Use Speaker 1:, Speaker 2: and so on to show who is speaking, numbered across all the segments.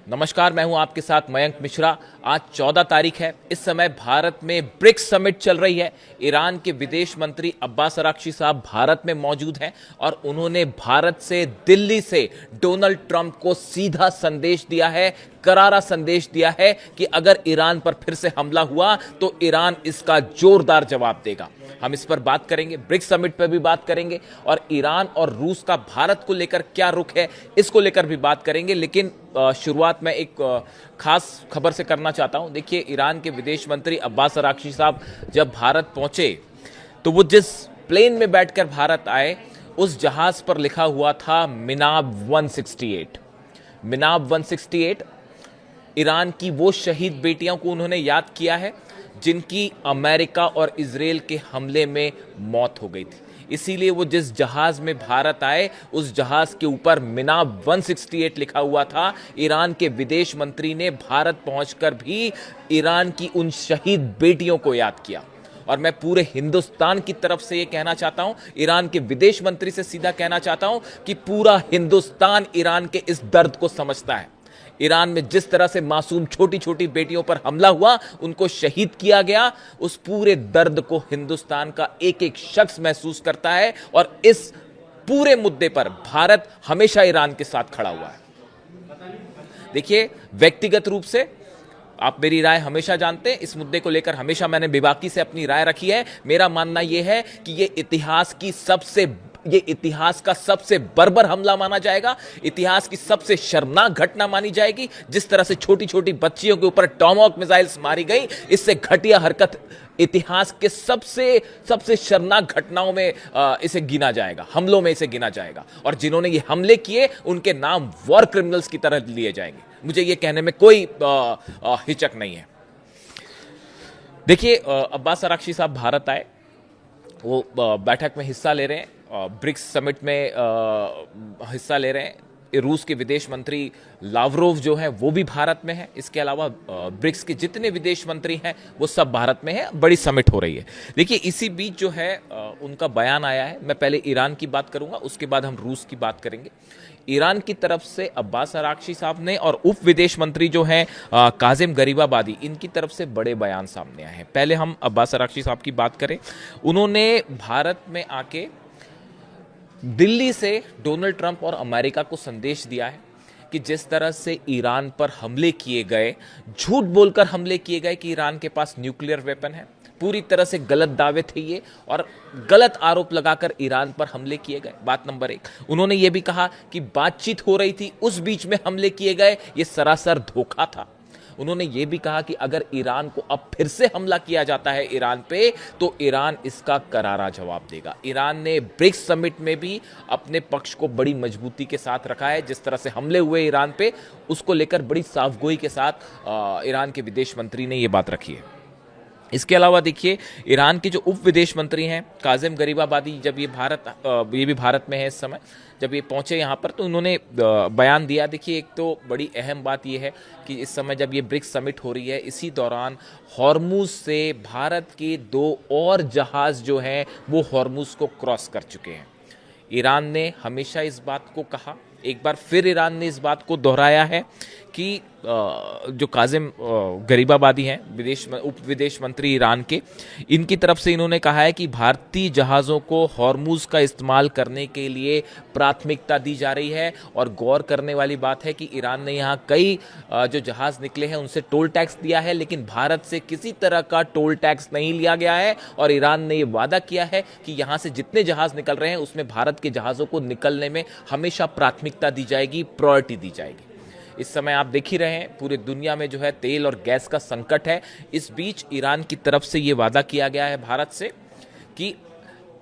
Speaker 1: नमस्कार, मैं हूं आपके साथ मयंक मिश्रा। आज 14 तारीख है। इस समय भारत में ब्रिक्स समिट चल रही है। ईरान के विदेश मंत्री अब्बास अराक्ची साहब भारत में मौजूद हैं और उन्होंने भारत से, दिल्ली से डोनाल्ड ट्रंप को सीधा संदेश दिया है, करारा संदेश दिया है कि अगर ईरान पर फिर से हमला हुआ तो ईरान इसका जोरदार जवाब देगा। हम इस पर बात करेंगे, ब्रिक्स समिट पर भी बात करेंगे और ईरान और रूस का भारत को लेकर क्या रुख है इसको लेकर भी बात करेंगे। लेकिन शुरुआत में एक खास खबर से करना चाहता हूं। देखिए, ईरान के विदेश मंत्री अब्बास अराक्ची साहब जब भारत पहुंचे तो वो जिस प्लेन में बैठकर भारत आए उस जहाज पर लिखा हुआ था मिनाब 168। मिनाब 168 ईरान की वो शहीद बेटियों को उन्होंने याद किया है जिनकी अमेरिका और इजराइल के हमले में मौत हो गई थी। इसीलिए वो जिस जहाज में भारत आए उस जहाज के ऊपर मिनाब 168 लिखा हुआ था। ईरान के विदेश मंत्री ने भारत पहुंचकर भी ईरान की उन शहीद बेटियों को याद किया। और मैं पूरे हिंदुस्तान की तरफ से ये कहना चाहता हूं, ईरान के विदेश मंत्री से सीधा कहना चाहता हूं कि पूरा हिंदुस्तान ईरान के इस दर्द को समझता है। ईरान में जिस तरह से मासूम छोटी छोटी बेटियों पर हमला हुआ, उनको शहीद किया गया, उस पूरे दर्द को हिंदुस्तान का एक एक शख्स महसूस करता है और इस पूरे मुद्दे पर भारत हमेशा ईरान के साथ खड़ा हुआ है। देखिए, व्यक्तिगत रूप से आप मेरी राय हमेशा जानते हैं। इस मुद्दे को लेकर हमेशा मैंने बेबाकी से अपनी राय रखी है। मेरा मानना यह है कि ये इतिहास का सबसे बर्बर हमला माना जाएगा, इतिहास की सबसे शर्मनाक घटना मानी जाएगी। जिस तरह से छोटी छोटी बच्चियों के ऊपर टॉमहॉक मिसाइल्स मारी गई, इससे घटिया हरकत इतिहास के सबसे शर्मनाक घटनाओं में इसे गिना जाएगा, हमलों में इसे गिना जाएगा। और जिन्होंने ये हमले किए उनके नाम वॉर क्रिमिनल्स की तरह लिए जाएंगे। मुझे ये कहने में कोई हिचक नहीं है। देखिए, अब्बास अराक्ची साहब भारत आए, वो बैठक में हिस्सा ले रहे हैं, ब्रिक्स समिट में हिस्सा ले रहे हैं। रूस के विदेश मंत्री लावरोव जो है वो भी भारत में है। इसके अलावा ब्रिक्स के जितने विदेश मंत्री हैं वो सब भारत में हैं। बड़ी समिट हो रही है। देखिए, इसी बीच जो है उनका बयान आया है। मैं पहले ईरान की बात करूंगा, उसके बाद हम रूस की बात करेंगे। ईरान की तरफ से अब्बास अराक्ची साहब ने और उप विदेश मंत्री जो हैं काजिम गरीबाबादी, इनकी तरफ से बड़े बयान सामने आए हैं। पहले हम अब्बास अराक्ची साहब की बात करें। उन्होंने भारत में आके दिल्ली से डोनाल्ड ट्रंप और अमेरिका को संदेश दिया है कि जिस तरह से ईरान पर हमले किए गए, झूठ बोलकर हमले किए गए कि ईरान के पास न्यूक्लियर वेपन है, पूरी तरह से गलत दावे थे ये और गलत आरोप लगाकर ईरान पर हमले किए गए। बात नंबर 1। उन्होंने ये भी कहा कि बातचीत हो रही थी, उस बीच में हमले किए गए, ये सरासर धोखा था। उन्होंने ये भी कहा कि अगर ईरान को अब फिर से हमला किया जाता है ईरान पे, तो ईरान इसका करारा जवाब देगा। ईरान ने ब्रिक्स समिट में भी अपने पक्ष को बड़ी मजबूती के साथ रखा है। जिस तरह से हमले हुए ईरान पे, उसको लेकर बड़ी साफगोई के साथ ईरान के विदेश मंत्री ने ये बात रखी है। इसके अलावा देखिए, ईरान के जो उप विदेश मंत्री हैं काजिम गरीबाबादी, जब ये भी भारत में है इस समय, जब ये पहुंचे यहाँ पर तो उन्होंने बयान दिया। देखिए, एक तो बड़ी अहम बात ये है कि इस समय जब ये ब्रिक्स समिट हो रही है, इसी दौरान हॉर्मुज से भारत के 2 और जहाज जो हैं वो हॉर्मुज को क्रॉस कर चुके हैं। ईरान ने हमेशा इस बात को कहा, एक बार फिर ईरान ने इस बात को दोहराया है कि जो काजिम गरीबाबादी हैं, उप विदेश मंत्री ईरान के, इनकी तरफ से इन्होंने कहा है कि भारतीय जहाज़ों को हॉर्मुज का इस्तेमाल करने के लिए प्राथमिकता दी जा रही है। और गौर करने वाली बात है कि ईरान ने यहाँ कई जो जहाज़ निकले हैं उनसे टोल टैक्स दिया है, लेकिन भारत से किसी तरह का टोल टैक्स नहीं लिया गया है। और ईरान ने ये वादा किया है कि यहाँ से जितने जहाज़ निकल रहे हैं उसमें भारत के जहाज़ों को निकलने में हमेशा प्राथमिकता दी जाएगी, प्रायोरिटी दी जाएगी। इस समय आप देख ही रहे हैं पूरी दुनिया में जो है तेल और गैस का संकट है। इस बीच ईरान की तरफ से ये वादा किया गया है भारत से कि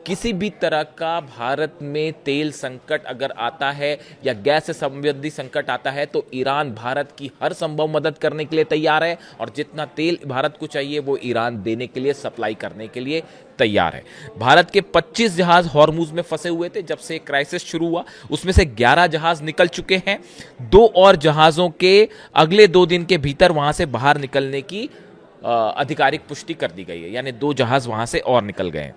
Speaker 1: किसी भी तरह का भारत में तेल संकट अगर आता है या गैस से संबंधी संकट आता है तो ईरान भारत की हर संभव मदद करने के लिए तैयार है। और जितना तेल भारत को चाहिए वो ईरान देने के लिए, सप्लाई करने के लिए तैयार है। भारत के 25 जहाज हॉर्मुज में फंसे हुए थे जब से क्राइसिस शुरू हुआ, उसमें से 11 जहाज निकल चुके हैं। 2 और जहाजों के अगले 2 दिन के भीतर वहां से बाहर निकलने की आधिकारिक पुष्टि कर दी गई है, यानी 2 जहाज वहां से और निकल गए हैं।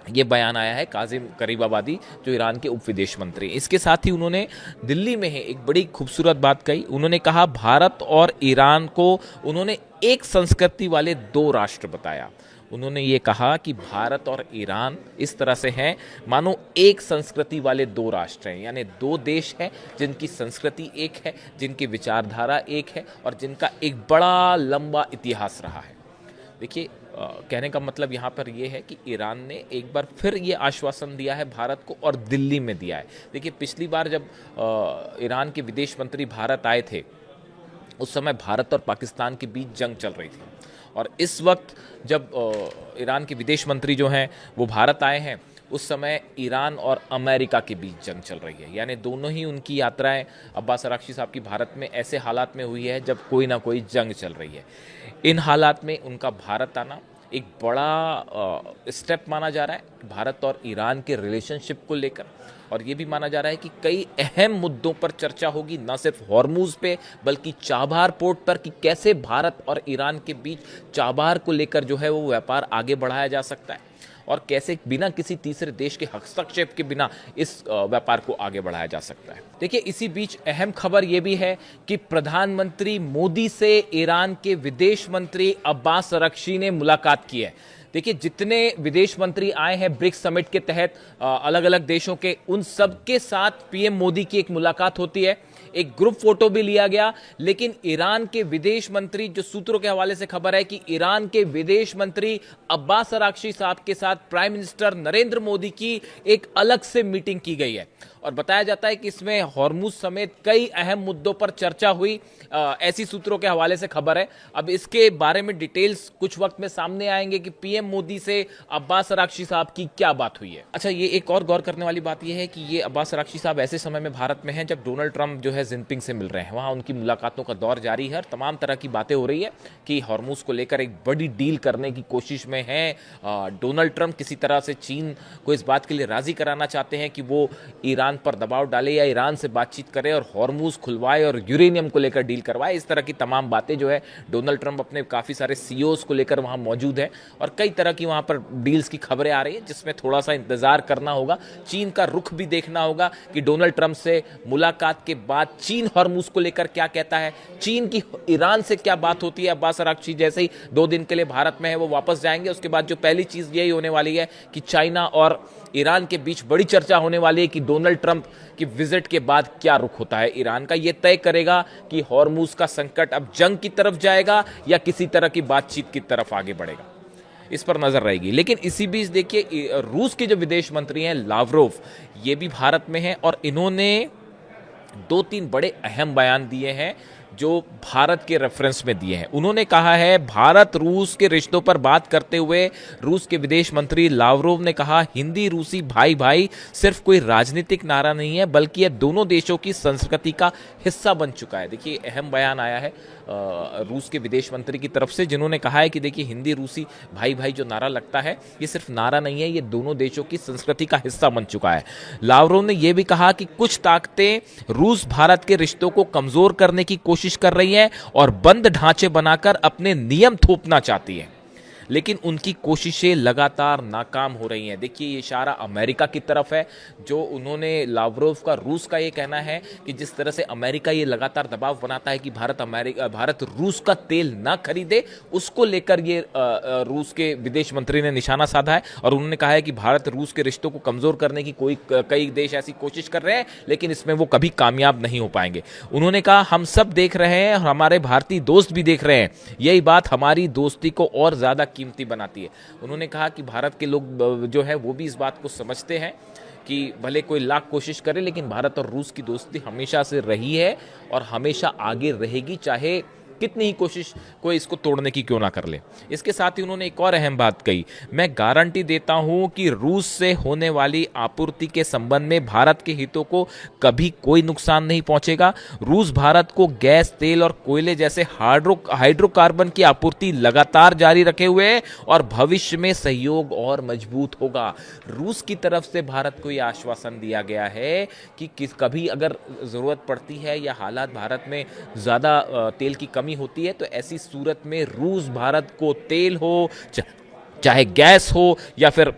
Speaker 1: ये बयान आया है काजिम गरीबाबादी जो ईरान के उप विदेश मंत्री। इसके साथ ही उन्होंने दिल्ली में है एक बड़ी खूबसूरत बात कही। उन्होंने कहा भारत और ईरान को उन्होंने एक संस्कृति वाले दो राष्ट्र बताया। उन्होंने ये कहा कि भारत और ईरान इस तरह से हैं मानो एक संस्कृति वाले दो राष्ट्र हैं, यानी दो देश हैं जिनकी संस्कृति एक है, जिनकी विचारधारा एक है और जिनका एक बड़ा लंबा इतिहास रहा है। देखिए कहने का मतलब यहाँ पर यह है कि ईरान ने एक बार फिर ये आश्वासन दिया है भारत को और दिल्ली में दिया है। देखिए पिछली बार जब ईरान के विदेश मंत्री भारत आए थे उस समय भारत और पाकिस्तान के बीच जंग चल रही थी और इस वक्त जब ईरान के विदेश मंत्री जो हैं वो भारत आए हैं उस समय ईरान और अमेरिका के बीच जंग चल रही है, यानी दोनों ही उनकी यात्राएं अब्बास अरागची साहब की भारत में ऐसे हालात में हुई है जब कोई ना कोई जंग चल रही है। इन हालात में उनका भारत आना एक बड़ा स्टेप माना जा रहा है भारत और ईरान के रिलेशनशिप को लेकर, और ये भी माना जा रहा है कि कई अहम मुद्दों पर चर्चा होगी, न सिर्फ हॉर्मूज पे बल्कि चाबहार पोर्ट पर कि कैसे भारत और ईरान के बीच चाबहार को लेकर जो है वो व्यापार आगे बढ़ाया जा सकता है और कैसे बिना किसी तीसरे देश के हस्तक्षेप के बिना इस व्यापार को आगे बढ़ाया जा सकता है। देखिए इसी बीच अहम खबर यह भी है कि प्रधानमंत्री मोदी से ईरान के विदेश मंत्री अब्बास अरागची ने मुलाकात की है। देखिए जितने विदेश मंत्री आए हैं ब्रिक्स समिट के तहत अलग अलग देशों के, उन सबके साथ पीएम मोदी की एक मुलाकात होती है, एक ग्रुप फोटो भी लिया गया। लेकिन ईरान के विदेश मंत्री, जो सूत्रों के हवाले से खबर है कि ईरान के विदेश मंत्री अब्बास अरागची साहब के साथ प्राइम मिनिस्टर नरेंद्र मोदी की एक अलग से मीटिंग की गई है और बताया जाता है कि इसमें हॉर्मुज समेत कई अहम मुद्दों पर चर्चा हुई, ऐसी सूत्रों के हवाले से खबर है। अब इसके बारे में डिटेल्स कुछ वक्त में सामने आएंगे कि पीएम मोदी से अब्बास अरागची साहब की क्या बात हुई है। अच्छा, ये एक और गौर करने वाली बात यह है कि ये अब्बास अरागची साहब ऐसे समय में भारत में हैं जब डोनाल्ड ट्रंप जो है जिनपिंग से मिल रहे हैं, वहां उनकी मुलाकातों का दौर जारी है और तमाम तरह की बातें हो रही है कि हॉर्मुज को लेकर एक बड़ी डील करने की कोशिश में है। डोनाल्ड ट्रंप किसी तरह से चीन को इस बात के लिए राजी कराना चाहते हैं कि वो ईरान पर दबाव डाले या ईरान से बातचीत करे और हॉर्मुज खुलवाए और यूरेनियम को लेकर डील करवाए। इस तरह की तमाम बातें जो है डोनाल्ड ट्रंप अपने काफी सारे सीईओज को लेकर वहां मौजूद है और कई तरह की वहां पर डील्स की खबरें आ रही है, जिसमें थोड़ा सा इंतजार करना होगा। चीन का रुख भी देखना होगा कि डोनाल्ड ट्रंप से मुलाकात के बाद चीन हॉर्मुज को लेकर क्या कहता है, चीन की ईरान से क्या बात होती है। अब्बास अरागची जैसे ही 2 दिन के लिए भारत में है वो वापस जाएंगे, उसके बाद जो पहली चीज यही होने वाली है कि चाइना और ईरान के बीच बड़ी चर्चा होने वाली है कि डोनाल्ड ट्रंप की विजिट के बाद क्या रुख होता है ईरान का। यह तय करेगा कि हॉर्मुज का संकट अब जंग की तरफ जाएगा या किसी तरह की बातचीत की तरफ आगे बढ़ेगा, इस पर नजर रहेगी। लेकिन इसी बीच देखिए रूस के जो विदेश मंत्री हैं लावरोव, ये भी भारत में हैं और इन्होंने 2-3 बड़े अहम बयान दिए हैं जो भारत के रेफरेंस में दिए हैं। उन्होंने कहा है, भारत रूस के रिश्तों पर बात करते हुए रूस के विदेश मंत्री लावरोव ने कहा, हिंदी रूसी भाई भाई सिर्फ कोई राजनीतिक नारा नहीं है बल्कि यह दोनों देशों की संस्कृति का हिस्सा बन चुका है। देखिए अहम बयान आया है रूस के विदेश मंत्री की तरफ से, जिन्होंने कहा है कि देखिए हिंदी रूसी भाई भाई जो नारा लगता है ये सिर्फ नारा नहीं है, ये दोनों देशों की संस्कृति का हिस्सा बन चुका है। लावरोव ने यह भी कहा कि कुछ ताकतें रूस भारत के रिश्तों को कमजोर करने की कोशिश कर रही हैं और बंद ढांचे बनाकर अपने नियम थोपना चाहती हैं, लेकिन उनकी कोशिशें लगातार नाकाम हो रही हैं। देखिए ये इशारा अमेरिका की तरफ है, जो उन्होंने लावरोव का रूस का ये कहना है कि जिस तरह से अमेरिका ये लगातार दबाव बनाता है कि भारत रूस का तेल ना खरीदे, उसको लेकर ये रूस के विदेश मंत्री ने निशाना साधा है और उन्होंने कहा है कि भारत रूस के रिश्तों को कमजोर करने की कई देश ऐसी कोशिश कर रहे हैं लेकिन इसमें वो कभी कामयाब नहीं हो पाएंगे। उन्होंने कहा, हम सब देख रहे हैं और हमारे भारतीय दोस्त भी देख रहे हैं, यही बात हमारी दोस्ती को और ज्यादा कीमती बनाती है। उन्होंने कहा कि भारत के लोग जो है वो भी इस बात को समझते हैं कि भले कोई लाख कोशिश करे लेकिन भारत और रूस की दोस्ती हमेशा से रही है और हमेशा आगे रहेगी, चाहे कितनी ही कोशिश कोई इसको तोड़ने की क्यों ना कर ले। इसके साथ ही उन्होंने एक और अहम बात कही, मैं गारंटी देता हूं कि रूस से होने वाली आपूर्ति के संबंध में भारत के हितों को कभी कोई नुकसान नहीं पहुंचेगा। रूस भारत को गैस, तेल और कोयले जैसे हाइड्रोकार्बन की आपूर्ति लगातार जारी रखे हुए है और भविष्य में सहयोग और मजबूत होगा। रूस की तरफ से भारत को यह आश्वासन दिया गया है कि कभी अगर जरूरत पड़ती है या हालात भारत में ज्यादा तेल की कमी होती है तो ऐसी सूरत में रूस भारत को तेल हो चाहे गैस हो या फिर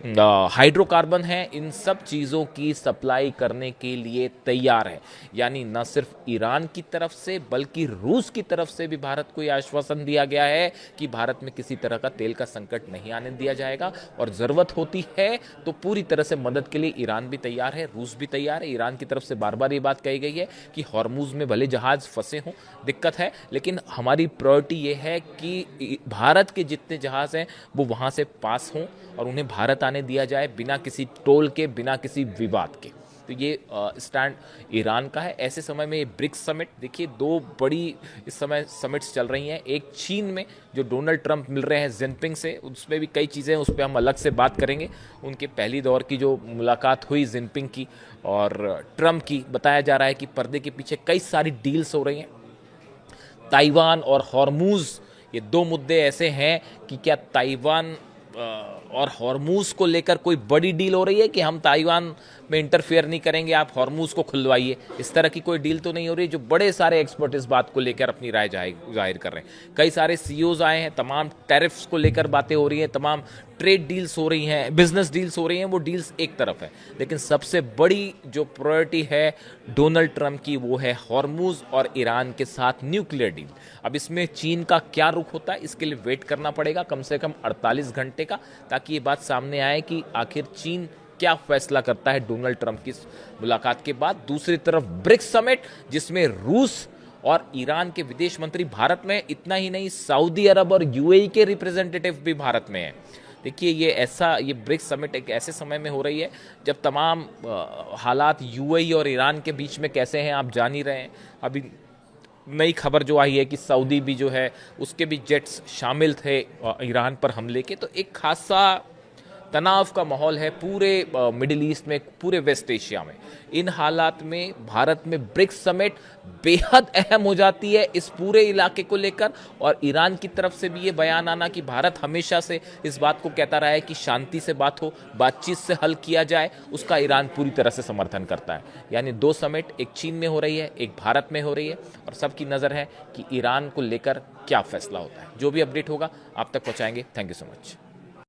Speaker 1: हाइड्रोकार्बन है, इन सब चीज़ों की सप्लाई करने के लिए तैयार है। यानी न सिर्फ ईरान की तरफ से बल्कि रूस की तरफ से भी भारत को यह आश्वासन दिया गया है कि भारत में किसी तरह का तेल का संकट नहीं आने दिया जाएगा, और ज़रूरत होती है तो पूरी तरह से मदद के लिए ईरान भी तैयार है, रूस भी तैयार है। ईरान की तरफ से बार बार ये बात कही गई है कि हॉर्मुज में भले जहाज़ फंसे हों, दिक्कत है, लेकिन हमारी प्रायोरिटी ये है कि भारत के जितने जहाज़ हैं वो वहाँ से पास हों और उन्हें भारत आने दिया जाए बिना किसी टोल के, बिना किसी विवाद के। तो ये स्टैंड ईरान का है। ऐसे समय में ये ब्रिक्स समिट, देखिए दो बड़ी इस समय समिट्स चल रही हैं। एक चीन में जो डोनाल्ड ट्रंप मिल रहे हैं जिनपिंग से, उसमें भी कई चीज़ें हैं, उस पर हम अलग से बात करेंगे। उनके पहली दौर की जो मुलाकात हुई जिनपिंग की और ट्रंप की, बताया जा रहा है कि पर्दे के पीछे कई सारी डील्स हो रही हैं। ताइवान और हॉर्मूज़, ये दो मुद्दे ऐसे हैं कि क्या ताइवान और हॉर्मूज़ को लेकर कोई बड़ी डील हो रही है कि हम ताइवान में इंटरफेयर नहीं करेंगे, आप हॉर्मूज़ को खुलवाइए, इस तरह की कोई डील तो नहीं हो रही। जो बड़े सारे एक्सपर्ट इस बात को लेकर अपनी राय जाहिर कर रहे हैं। कई सारे सीईओज आए हैं, तमाम टैरिफ्स को लेकर बातें हो रही हैं, तमाम ट्रेड डील्स हो रही हैं, बिजनेस डील्स हो रही हैं। वो डील्स एक तरफ है, लेकिन सबसे बड़ी जो प्रायोरिटी है डोनाल्ड ट्रंप की वो है हॉर्मूज़ और ईरान के साथ न्यूक्लियर डील। अब इसमें चीन का क्या रुख होता है, इसके लिए वेट करना पड़ेगा कम से कम 48 घंटे का, ताकि ये बात सामने आए कि आखिर चीन क्या फैसला करता है डोनाल्ड ट्रंप की मुलाकात के बाद। दूसरी तरफ ब्रिक्स समिट, जिसमें रूस और ईरान के विदेश मंत्री भारत में, इतना ही नहीं सऊदी अरब और यूएई के रिप्रेजेंटेटिव भी भारत में हैं। देखिए ये ब्रिक्स समिट एक ऐसे समय में हो रही है जब तमाम हालात यूएई और ईरान के बीच में कैसे हैं आप जान ही रहे हैं। अभी नई खबर जो आई है कि सऊदी भी जो है उसके भी जेट्स शामिल थे ईरान पर हमले के। तो एक खासा तनाव का माहौल है पूरे मिडिल ईस्ट में, पूरे वेस्ट एशिया में। इन हालात में भारत में ब्रिक्स समिट बेहद अहम हो जाती है इस पूरे इलाके को लेकर। और ईरान की तरफ से भी ये बयान आना कि भारत हमेशा से इस बात को कहता रहा है कि शांति से बात हो, बातचीत से हल किया जाए, उसका ईरान पूरी तरह से समर्थन करता है। यानी दो समिट, एक चीन में हो रही है, एक भारत में हो रही है, और सबकी नज़र है कि ईरान को लेकर क्या फैसला होता है। जो भी अपडेट होगा आप तक पहुँचाएंगे। Thank you so much.